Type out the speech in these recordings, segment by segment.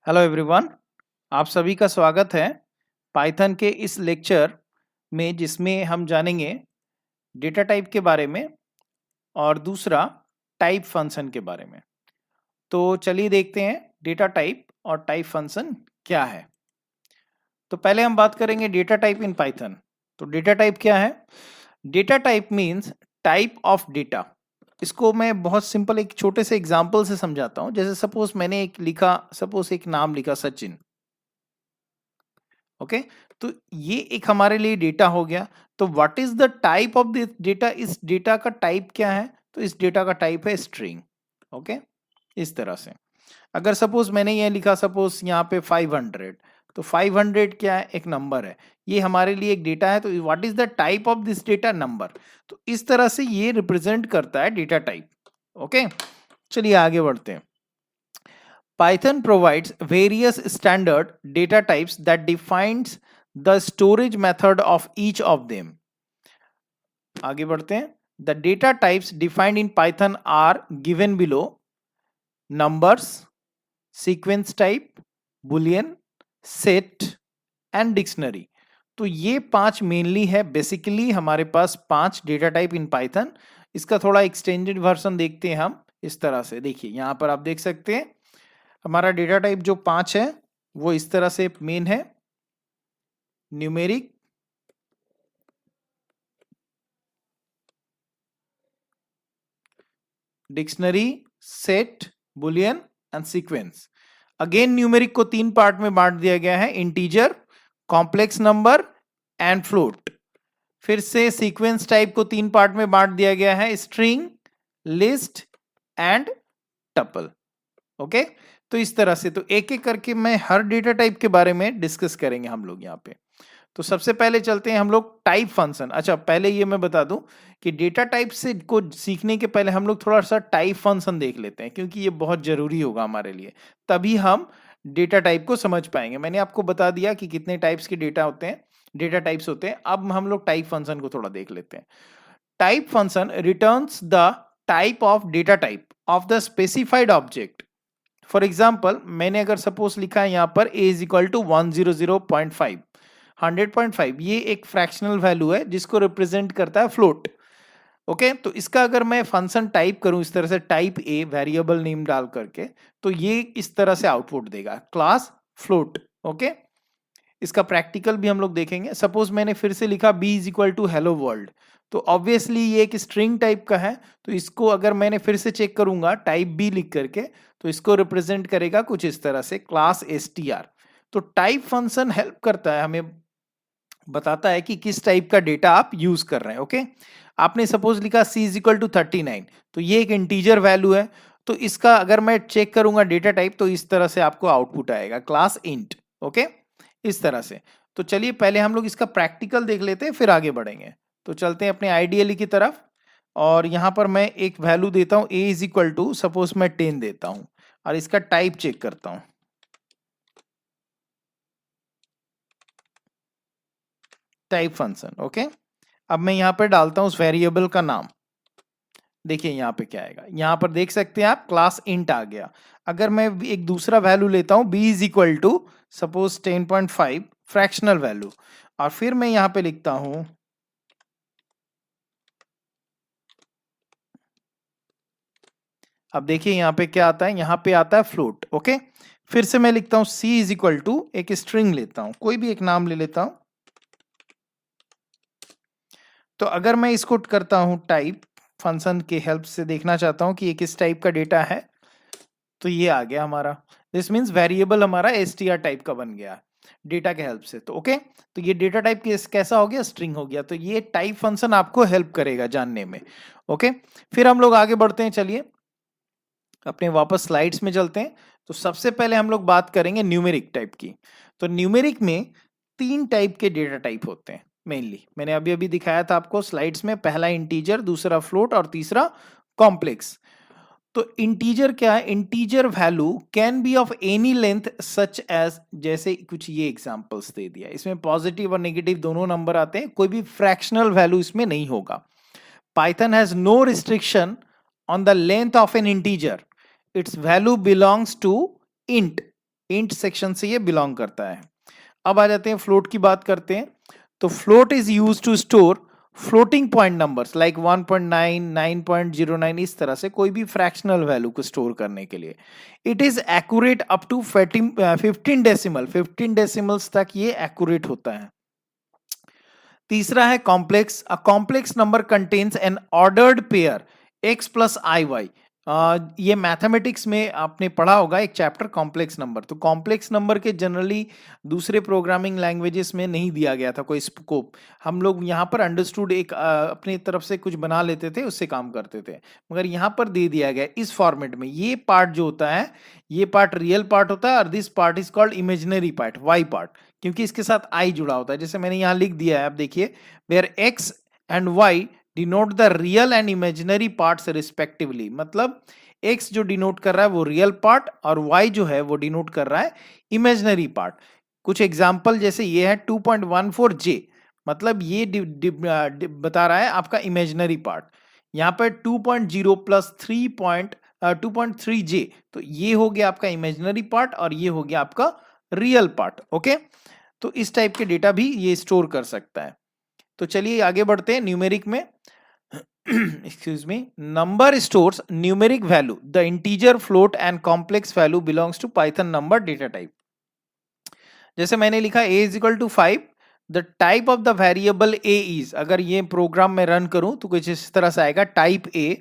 Hello everyone, आप सभी का स्वागत है पाइथन के इस लेक्चर में जिसमें हम जानेंगे डेटा टाइप के बारे में और दूसरा टाइप फंक्शन के बारे में। तो चलिए देखते हैं डेटा टाइप और टाइप फंक्शन क्या है। तो पहले हम बात करेंगे डेटा टाइप इन पाइथन। तो डेटा टाइप क्या है? Data type means type of data. इसको मैं बहुत सिंपल एक छोटे से एग्जाम्पल से समझाता हूँ। जैसे सपोज मैंने एक नाम लिखा सचिन। ओके, तो ये एक हमारे लिए डेटा हो गया। तो what is the type of this data? इस डेटा का टाइप क्या है? तो इस डेटा का टाइप है स्ट्रिंग। ओके, इस तरह से अगर सपोज मैंने ये लिखा, सपोज यहाँ पे 500, तो 500 क्या है? एक नंबर है। ये हमारे लिए एक डेटा है। तो what is the type of this data? Number. तो इस तरह से ये रिप्रेजेंट करता है डेटा टाइप। ओके, चलिए आगे बढ़ते हैं। Python provides various standard data types that defines the storage method of each of them. आगे बढ़ते हैं। The data types defined in Python are given below: numbers, sequence type, boolean, set and dictionary. तो ये 5 mainly है। Basically हमारे पास 5 data type in Python. इसका थोड़ा extended version देखते हैं हम। इस तरह से देखिए, यहां पर आप देख सकते हैं हमारा डेटा टाइप जो 5 है वो इस तरह से मेन है: numeric, dictionary, set, Boolean and sequence. Again numeric को 3 पार्ट में बांट दिया गया है: integer, complex number and float. फिर से सीक्वेंस टाइप को 3 पार्ट में बांट दिया गया है: string, list and tuple. Okay, तो इस तरह से तो एक एक करके मैं हर डेटा टाइप के बारे में डिस्कस करेंगे हम लोग यहाँ पे। तो सबसे पहले चलते हैं हम लोग टाइप फंक्शन। अच्छा, पहले ये मैं बता दूं कि डेटा टाइप से को सीखने के पहले हम लोग थोड़ा सा टाइप फंक्शन देख लेते हैं, क्योंकि ये बहुत जरूरी होगा हमारे लिए। तभी हम डेटा टाइप को समझ पाएंगे। मैंने आपको बता दिया कि कितने टाइप्स के डेटा होते हैं, डेटा टाइप्स होते हैं। अब हम लोग टाइप फंक्शन को थोड़ा देख लेते हैं। Type function returns the type of data type of the specified object. For example, मैंने अगर सपोज लिखा है यहाँ पर a इज इक्वल टू 100.5, 100.5, ये एक फ्रैक्शनल वैल्यू है जिसको रिप्रेजेंट करता है फ्लोट। ओके, तो इसका अगर मैं फंक्शन टाइप करूं इस तरह से, टाइप ए वेरिएबल नेम डाल करके, तो ये इस तरह से आउटपुट देगा, क्लास फ्लोट। ओके, इसका प्रैक्टिकल भी हम लोग देखेंगे। सपोज मैंने फिर से लिखा b is equal to hello world, तो ऑब्वियसली ये एक स्ट्रिंग टाइप का है। तो इसको अगर मैंने फिर से चेक करूंगा टाइप b लिख करके, तो इसको रिप्रेजेंट करेगा कुछ इस तरह से, क्लास str। तो टाइप फंक्शन हेल्प करता है, हमें बताता है कि किस टाइप का डेटा आप यूज कर रहे हैं। ओके, आपने सपोज लिखा c इज इक्वल टू 39, तो ये एक इंटीजर वैल्यू है। तो इसका अगर मैं चेक करूंगा डेटा टाइप, तो इस तरह से आपको आउटपुट आएगा, क्लास इंट। ओके, इस तरह से। तो चलिए पहले हम लोग इसका प्रैक्टिकल देख लेते हैं, फिर आगे बढ़ेंगे। तो चलते हैं अपने आइडियली की तरफ, और यहां पर मैं एक वैल्यू देता हूं a is equal to, suppose मैं 10 देता हूं, और इसका टाइप चेक करता हूं। Type function. ओके, अब मैं यहां पर डालता हूं उस वेरिएबल का नाम। देखिए यहां पे क्या आएगा, यहां पर देख सकते हैं आप, क्लास इंट आ गया। अगर मैं एक दूसरा वैल्यू लेता हूं b is equal to suppose 10.5, fractional value, और फिर मैं यहां पे लिखता हूं अब देखिए यहां पे क्या आता है, यहां पे आता है फ्लोट। ओके, फिर से मैं लिखता हूं c इज इक्वल टू, एक स्ट्रिंग लेता हूं, कोई भी एक नाम ले लेता हूं। तो अगर मैं इसको करता हूं टाइप फंक्शन के हेल्प से, देखना चाहता हूं कि ये किस टाइप का डेटा है, तो ये आ गया हमारा। दिस मीन्स वेरिएबल हमारा str टाइप का बन गया डेटा के हेल्प से। तो ओके, तो ये डेटा टाइप कैसा हो गया? स्ट्रिंग हो गया। तो ये टाइप फंक्शन आपको हेल्प करेगा जानने में। ओके, फिर हम लोग आगे बढ़ते हैं। चलिए अपने वापस स्लाइड्स में चलते हैं। तो सबसे पहले हम लोग बात करेंगे न्यूमेरिक टाइप की। तो न्यूमेरिक में 3 टाइप के डेटा टाइप होते हैं मेनली। मैंने अभी अभी दिखाया था आपको स्लाइड्स में, पहला इंटीजर, दूसरा फ्लोट और तीसरा कॉम्प्लेक्स। तो इंटीजर क्या है? Integer value can be of any length such as, जैसे कुछ ये एग्जांपल्स दे दिया, इसमें पॉजिटिव और नेगेटिव दोनों नंबर आते हैं, कोई भी फ्रैक्शनल वैल्यू इसमें नहीं होगा। Python has no restriction on the length of an integer, its value belongs to int. Int section से ये बिलोंग करता है। अब आ जाते हैं फ्लोट की बात करते हैं। तो float is use to store floating point numbers like 1.9, 9.09, इस तरह से कोई भी फ्रैक्शनल वैल्यू को स्टोर करने के लिए। It is accurate up to 15 decimal, 15 decimals तक ये एक्यूरेट होता है। तीसरा है complex. A complex number contains an ordered pair x plus i y. ये मैथमेटिक्स में आपने पढ़ा होगा एक चैप्टर कॉम्प्लेक्स नंबर। तो कॉम्प्लेक्स नंबर के जनरली दूसरे प्रोग्रामिंग लैंग्वेजेस में नहीं दिया गया था कोई स्कोप। हम लोग यहाँ पर अंडरस्टूड एक अपनी तरफ से कुछ बना लेते थे, उससे काम करते थे, मगर यहाँ पर दे दिया गया इस फॉर्मेट में। ये पार्ट जो होता है, ये पार्ट रियल पार्ट होता है और this part is called imaginary part, y part, क्योंकि इसके साथ आई जुड़ा होता है। जैसे मैंने यहाँ लिख दिया है, आप देखिए, where x and y denote the real and imaginary parts respectively. मतलब x जो डिनोट कर रहा है वो रियल पार्ट और y जो है वो डिनोट कर रहा है इमेजिनरी पार्ट। कुछ एग्जांपल जैसे ये है 2.14j, मतलब ये बता रहा है आपका इमेजिनरी पार्ट। यहाँ पर 2.0 प्लस 2.3j, तो ये हो गया आपका इमेजिनरी पार्ट और ये हो गया आपका रियल पार्ट। ओके, तो इस टाइप के डेटा भी ये स्टोर कर सकता है। तो चलिए आगे बढ़ते हैं न्यूमेरिक में। excuse me, number stores numeric value, the integer, float and complex value belongs to Python number data type. जैसे मैंने लिखा a is equal to 5, the type of the variable a is, अगर ये प्रोग्राम में run करूं तो कुछ इस तरह से आएगा, टाइप a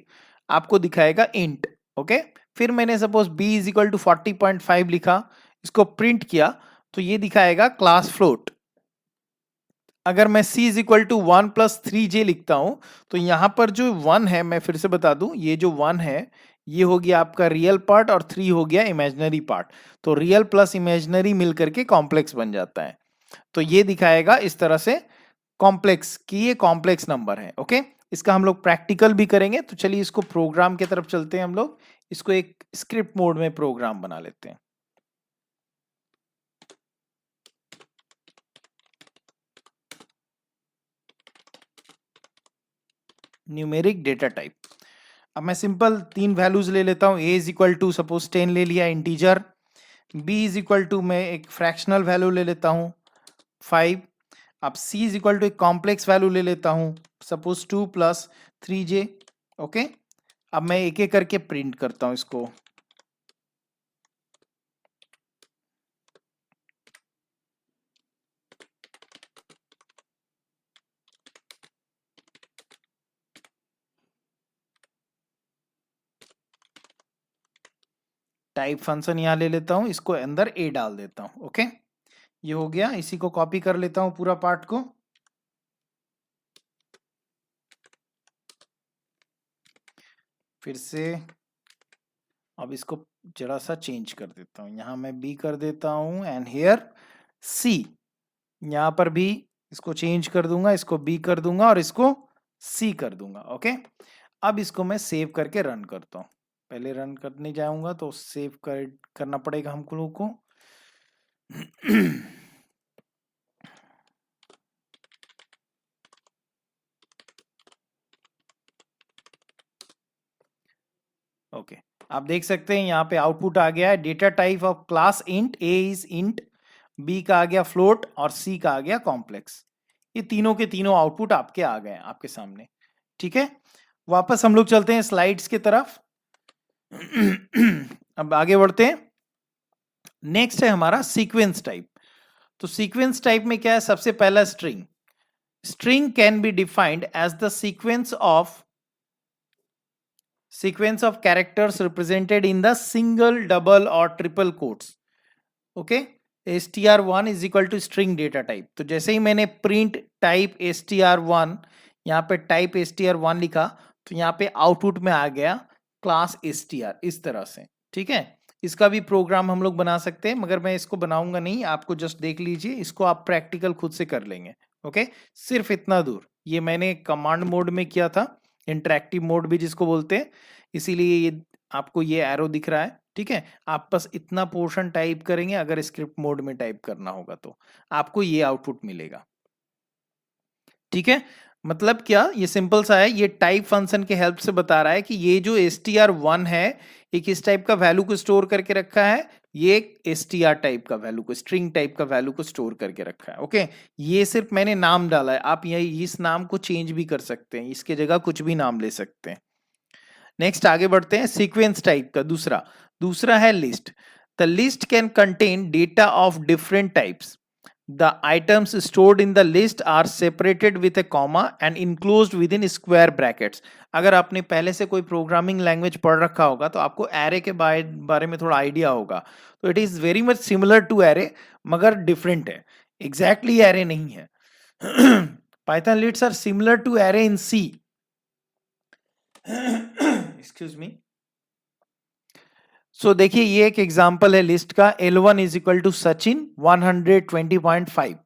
आपको दिखाएगा int। ओके, फिर मैंने suppose b is equal to 40.5 लिखा, इसको प्रिंट किया तो ये दिखाएगा क्लास फ्लोट। अगर मैं c is equal to 1 plus 3j लिखता हूं तो यहां पर जो 1 है, मैं फिर से बता दूं, ये जो 1 है ये हो गया आपका रियल पार्ट और 3 हो गया इमेजिनरी पार्ट। तो रियल प्लस इमेजिनरी मिलकर के कॉम्प्लेक्स बन जाता है। तो ये दिखाएगा इस तरह से कॉम्प्लेक्स कि ये कॉम्प्लेक्स नंबर है। ओके, इसका हम लोग प्रैक्टिकल भी करेंगे। तो चलिए इसको प्रोग्राम की तरफ चलते हैं, हम लोग इसको एक स्क्रिप्ट मोड में प्रोग्राम बना लेते हैं। Numeric data type. अब मैं सिंपल 3 वैल्यूज ले लेता हूं। a is equal to suppose 10 ले लिया integer, b is equal to मैं एक फ्रैक्शनल वैल्यू ले लेता हूं 5, अब c इज इक्वल टू एक कॉम्प्लेक्स वैल्यू ले लेता हूं सपोज 2 प्लस 3j। ओके, अब मैं एक एक करके प्रिंट करता हूं इसको। टाइप फंक्शन यहां ले लेता हूं, इसको अंदर a डाल देता हूं। ओके, ये हो गया। इसी को कॉपी कर लेता हूं पूरा पार्ट को। फिर से अब इसको जरा सा चेंज कर देता हूं, यहां मैं b कर देता हूं एंड हियर c। यहां पर भी इसको चेंज कर दूंगा, इसको b कर दूंगा और इसको c कर दूंगा। ओके, अब इसको मैं सेव करके रन करता हूं। पहले रन करने जाऊंगा तो सेव करना पड़ेगा हमको लोग को। ओके, आप देख सकते हैं यहाँ पे आउटपुट आ गया है। Data type of class int, a is int, b का आ गया फ्लोट और c का आ गया कॉम्प्लेक्स। ये तीनों के तीनों आउटपुट आपके आ गए आपके सामने। ठीक है, वापस हम लोग चलते हैं स्लाइड्स की तरफ। अब आगे बढ़ते हैं। नेक्स्ट है हमारा सीक्वेंस टाइप। तो सीक्वेंस टाइप में क्या है, सबसे पहला string. String can be defined as the sequence of characters represented in the single, double or triple quotes. Okay, str1 is equal to string data type। तो जैसे ही मैंने print type str1, यहाँ पे type str1 लिखा तो यहाँ पे output में आ गया क्लास str इस तरह से। ठीक है, इसका भी प्रोग्राम हम लोग बना सकते हैं, मगर मैं इसको बनाऊंगा नहीं, आपको जस्ट देख लीजिए, इसको आप प्रैक्टिकल खुद से कर लेंगे। ओके, सिर्फ इतना दूर। ये मैंने कमांड मोड में किया था, इंटरेक्टिव मोड भी जिसको बोलते हैं, इसीलिए ये आपको ये एरो दिख रहा है। ठीक है, आप बस इतना पोर्शन टाइप करेंगे, अगर स्क्रिप्ट मोड में टाइप करना होगा तो आपको ये आउटपुट मिलेगा। ठीक है, मतलब क्या, ये सिंपल सा है। ये टाइप फंक्शन के हेल्प से बता रहा है कि ये जो str1 है ये किस टाइप का वैल्यू को स्टोर करके रखा है, ये एक str टाइप का वैल्यू को, स्ट्रिंग टाइप का वैल्यू को स्टोर करके रखा है। ओके, ये सिर्फ मैंने नाम डाला है, आप यही इस नाम को चेंज भी कर सकते हैं, इसके जगह कुछ भी नाम ले सकते हैं। नेक्स्ट आगे बढ़ते हैं, सीक्वेंस टाइप का दूसरा है list. The list can contain data of different types. The items stored in the list are separated with a comma and enclosed within square brackets. अगर आपने पहले से कोई प्रोग्रामिंग लैंग्वेज पढ़ रखा होगा तो आपको एरे के बारे में थोड़ा आइडिया होगा। तो it is very much similar to array, मगर डिफरेंट है, एग्जैक्टली एरे नहीं है। Python lists are similar to array in C. Excuse me. So देखिए, ये एक एग्जांपल है लिस्ट का, L1 is equal to Sachin 120.5।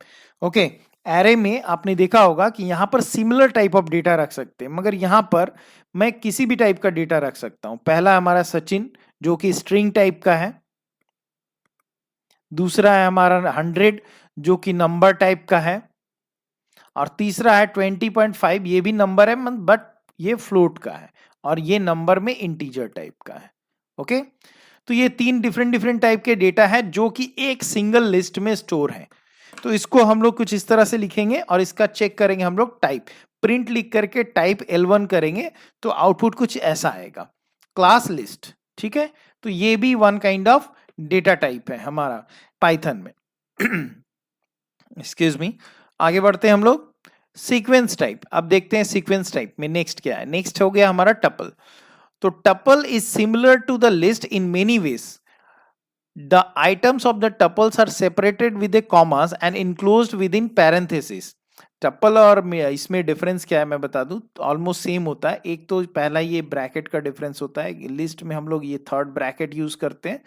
Okay, array में आपने देखा होगा कि यहां पर सिमिलर टाइप ऑफ डेटा रख सकते हैं, मगर यहां पर मैं किसी भी टाइप का डेटा रख सकता हूं। पहला हमारा सचिन जो कि स्ट्रिंग टाइप का है, दूसरा है हमारा 100 जो कि नंबर टाइप का है, और तीसरा है 20.5, ये भी नंबर है बट ये फ्लोट का है, और ये नंबर में इंटीजर टाइप का है। ओके, तो ये तीन डिफरेंट टाइप के डेटा है जो कि एक सिंगल लिस्ट में स्टोर है। तो इसको हम लोग कुछ इस तरह से लिखेंगे और इसका चेक करेंगे हम लोग टाइप, प्रिंट लिख करके टाइप L1 करेंगे तो आउटपुट कुछ ऐसा आएगा, क्लास लिस्ट। ठीक है, तो ये भी one kind of data type है हमारा पाइथन में। एक्सक्यूज मी, आगे बढ़ते हैं हम लोग सीक्वेंस टाइप। अब देखते हैं सीक्वेंस टाइप में नेक्स्ट क्या है। नेक्स्ट हो गया हमारा टपल। तो tuple is similar to the list in many ways. The items of the tuples are separated with the commas and enclosed within parentheses. Tuple और इसमें डिफरेंस क्या है मैं बता दूं, ऑलमोस्ट सेम होता है। एक तो पहला ये ब्रैकेट का डिफरेंस होता है, लिस्ट में हम लोग ये थर्ड ब्रैकेट यूज करते हैं।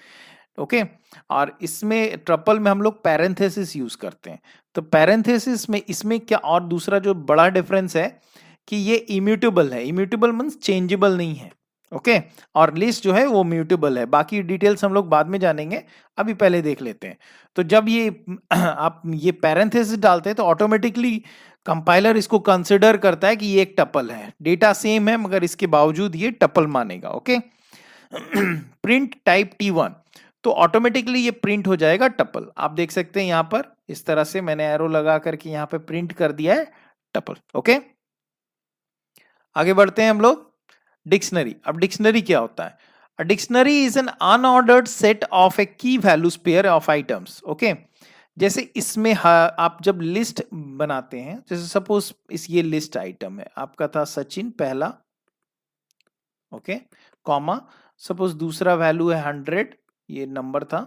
ओके, और इसमें ट्रिपल में हम लोग पैरेंथेसिस यूज करते हैं। तो पैरेंथेसिस में इसमें क्या, और दूसरा जो बड़ा डिफरेंस है कि ये इम्यूटेबल है। इम्यूटेबल मींस चेंजेबल नहीं है। ओके, और लिस्ट जो है वो म्यूटेबल है। बाकी डिटेल्स हम लोग बाद में जानेंगे, अभी पहले देख लेते हैं। तो जब ये आप ये पैरेंथेसिस डालते हैं तो ऑटोमेटिकली कंपाइलर इसको कंसिडर करता है कि ये एक टपल है, डेटा सेम है मगर इसके बावजूद ये टपल मानेगा। ओके, प्रिंट टाइप T1, तो ऑटोमेटिकली ये प्रिंट हो जाएगा टपल। आप देख सकते हैं यहाँ पर इस तरह से मैंने एरो लगा करके यहाँ पे प्रिंट कर दिया है टपल। ओके, आगे बढ़ते हैं हम लोग डिक्शनरी। अब डिक्शनरी क्या होता है? A dictionary is an unordered set of a key values pair of items. Okay, जैसे इसमें आप जब लिस्ट बनाते हैं, जैसे सपोज ये लिस्ट आइटम है, आपका था सचिन पहला, ओके, कॉमा, सपोज दूसरा वैल्यू है 100, ये नंबर था,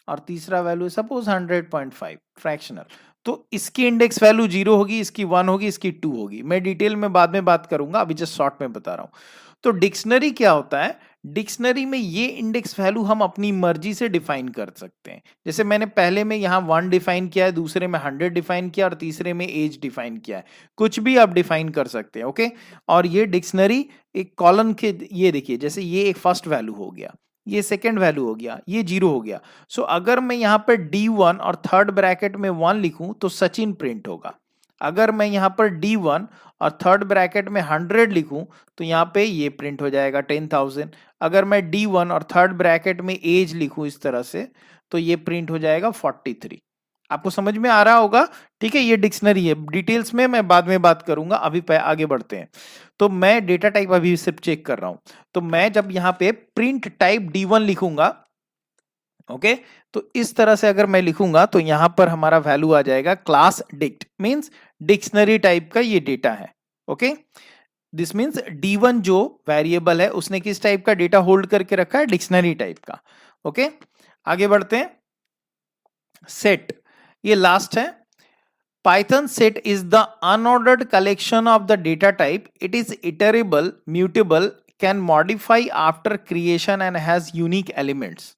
और तीसरा वैल्यू है सपोज 100.5 फ्रैक्शनल। तो इसकी इंडेक्स वैल्यू 0 होगी, इसकी 1 होगी, इसकी 2 होगी। मैं डिटेल में बाद में बात करूंगा, अभी जस्ट शॉर्ट में बता रहा हूं। तो डिक्शनरी क्या होता है? डिक्शनरी में ये इंडेक्स वैल्यू हम अपनी मर्जी से डिफाइन कर सकते हैं। जैसे मैंने पहले में यहाँ 1 डिफाइन किया है, दूसरे में 100 डिफाइन किया और तीसरे में एज डिफाइन किया है। कुछ भी आप डिफाइन कर सकते हैं। ओके, और ये डिक्शनरी एक कॉलम के, ये देखिए जैसे ये एक फर्स्ट वैल्यू हो गया, ये सेकेंड वैल्यू हो गया, ये 0 हो गया। सो अगर मैं यहाँ पर D1 और थर्ड ब्रैकेट में 1 लिखूं तो सचिन प्रिंट होगा। अगर मैं यहाँ पर D1 और थर्ड ब्रैकेट में 100 लिखूं तो यहाँ पे ये प्रिंट हो जाएगा 10,000। अगर मैं D1 और थर्ड ब्रैकेट में एज लिखूं इस तरह से तो ये प्रिंट हो जाएगा 43। आपको समझ में आ रहा होगा? ठीक है, ये डिक्शनरी है, डिटेल्स में मैं बाद में बात करूंगा, अभी आगे बढ़ते हैं। तो मैं डेटा टाइप अभी सिर्फ चेक कर रहा हूं। तो मैं जब यहाँ पे प्रिंट टाइप D1 लिखूंगा, ओके, तो इस तरह से अगर मैं लिखूंगा तो यहां पर हमारा वैल्यू आ जाएगा class dict, means dictionary type का ये डेटा है। ओके, दिस मींस D1 जो वेरिएबल है उसने किस टाइप का डेटा होल्ड करके रखा है? डिक्शनरी टाइप का। ओके, आगे बढ़ते हैं। सेट, ये लास्ट है। Python set is the unordered collection of the data type. It is iterable, mutable, can modify after creation and has unique elements.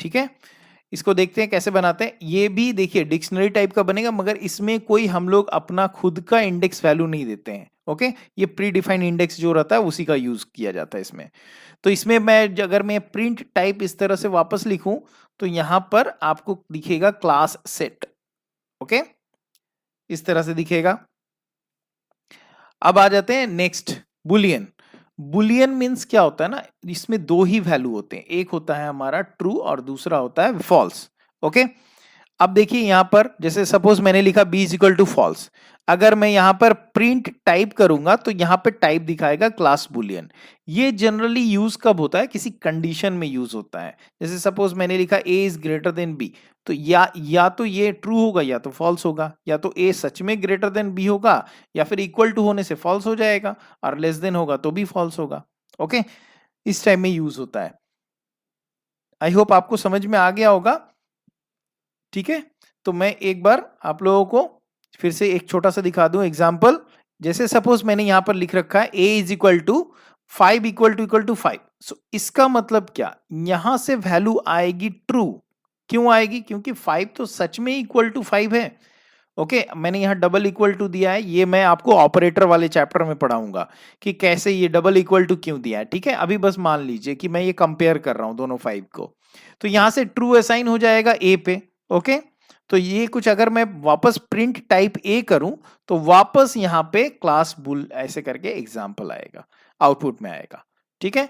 ठीक है, इसको देखते हैं कैसे बनाते हैं। ये भी देखिए डिक्शनरी टाइप का बनेगा, मगर इसमें कोई हम लोग अपना खुद का इंडेक्स वैल्यू नहीं देते हैं। ओके, ये प्री डिफाइंड इंडेक्स जो रहता है उसी का यूज किया जाता है इसमें। तो इसमें मैं अगर मैं प्रिंट टाइप इस तरह से वापस लिखूं तो यहां पर आपको दिखेगा क्लास सेट। ओके, इस तरह से दिखेगा। अब आ जाते हैं नेक्स्ट, बुलियन। बुलियन मीन्स क्या होता है ना, इसमें दो ही वैल्यू होते हैं, एक होता है हमारा ट्रू और दूसरा होता है फॉल्स। ओके, अब देखिए यहां पर जैसे सपोज मैंने लिखा b is equal to false, अगर मैं यहां पर प्रिंट टाइप करूंगा तो यहां पे टाइप दिखाएगा क्लास बुलियन। ये जनरली यूज कब होता है, किसी कंडीशन में यूज होता है। जैसे सपोज मैंने लिखा a is greater than b, तो या तो ये ट्रू होगा या तो फॉल्स होगा, या तो a सच में ग्रेटर देन b होगा या फिर इक्वल टू होने से फॉल्स हो जाएगा, और लेस देन होगा तो भी फॉल्स होगा। ओके, इस टाइप में यूज होता है। आई होप आपको समझ में आ गया होगा। ठीक है, तो मैं एक बार आप लोगों को फिर से एक छोटा सा दिखा दूं एग्जांपल। जैसे सपोज मैंने यहां पर लिख रखा है a is equal to 5 equal to 5। So इसका मतलब क्या, यहां से वैल्यू आएगी ट्रू। क्यों आएगी, क्योंकि 5 तो सच में इक्वल टू 5 है। ओके, मैंने यहां डबल इक्वल टू दिया है, ये मैं आपको ऑपरेटर वाले चैप्टर में पढ़ाऊंगा कि कैसे ये डबल इक्वल टू क्यों दिया है। ठीक है, अभी बस मान लीजिए कि मैं ये कंपेयर कर रहा हूं दोनों 5 को, तो यहां से ट्रू असाइन हो जाएगा a पे। ओके, तो ये कुछ अगर मैं वापस प्रिंट टाइप ए करूं तो वापस यहां पे क्लास बुल ऐसे करके एग्जांपल आएगा, आउटपुट में आएगा। ठीक है,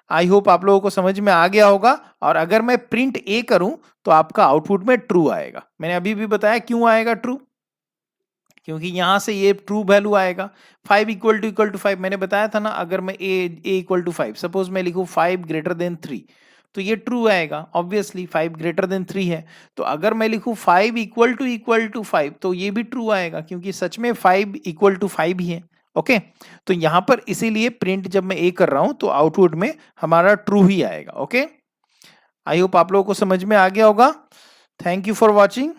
आई होप आप लोगों को समझ में आ गया होगा। और अगर मैं प्रिंट ए करूं तो आपका आउटपुट में ट्रू आएगा। मैंने अभी भी बताया क्यों आएगा ट्रू, क्योंकि यहां से ये ट्रू वैल्यू आएगा। 5 इक्वल टू 5 मैंने बताया था ना, अगर मैं ए इक्वल टू 5 सपोज मैं लिखूं 5 ग्रेटर देन 3 तो ये ट्रू आएगा। ऑब्वियसली 5 ग्रेटर देन 3 है, तो अगर मैं लिखूं 5 इक्वल टू 5 तो ये भी ट्रू आएगा, क्योंकि सच में 5 इक्वल टू 5 ही है। ओके, तो यहां पर इसीलिए प्रिंट जब मैं ए कर रहा हूं तो आउटपुट में हमारा ट्रू ही आएगा। ओके, आई होप आप लोगों को समझ में आ गया होगा। Thank you for watching.